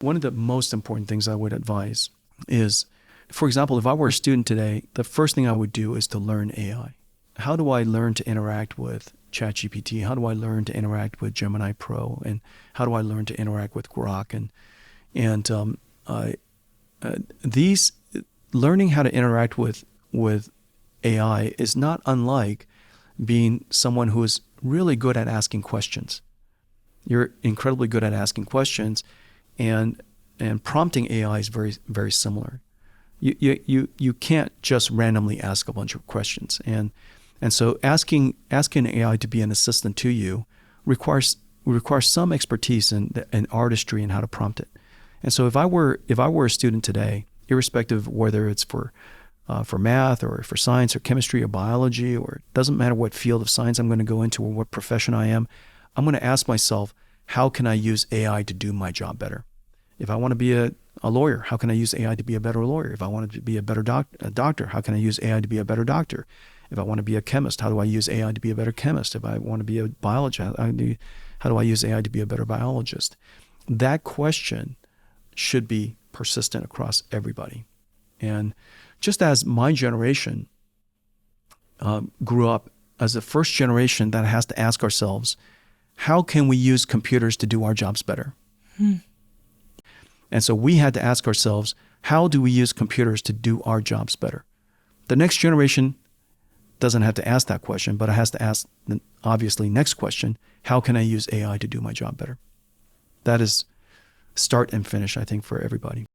One of the most important things I would advise is, for example, if I were a student today, the first thing I would do is to learn AI. How do I learn to interact with ChatGPT? How do I learn to interact with Gemini Pro? And how do I learn to interact with Grok? These learning how to interact with AI is not unlike being someone who is really good at asking questions. You're incredibly good at asking questions, and prompting AI is very, very similar. You can't just randomly ask a bunch of questions, and so asking AI to be an assistant to you requires some expertise and artistry in how to prompt it. And so if I were a student today, irrespective of whether it's for math or for science or chemistry or biology, or it doesn't matter what field of science I'm going to go into or what profession I am, I'm going to ask myself, how can I use AI to do my job better? If I want to be a lawyer, how can I use AI to be a better lawyer? If I want to be a better doctor, how can I use AI to be a better doctor? If I want to be a chemist, how do I use AI to be a better chemist? If I want to be a biologist, how do I use AI to be a better biologist? That question should be persistent across everybody. And just as my generation grew up as the first generation that has to ask ourselves, how can we use computers to do our jobs better? And so we had to ask ourselves, how do we use computers to do our jobs better? The next generation doesn't have to ask that question, but it has to ask the obviously next question, how can I use AI to do my job better? That is start and finish, I think, for everybody.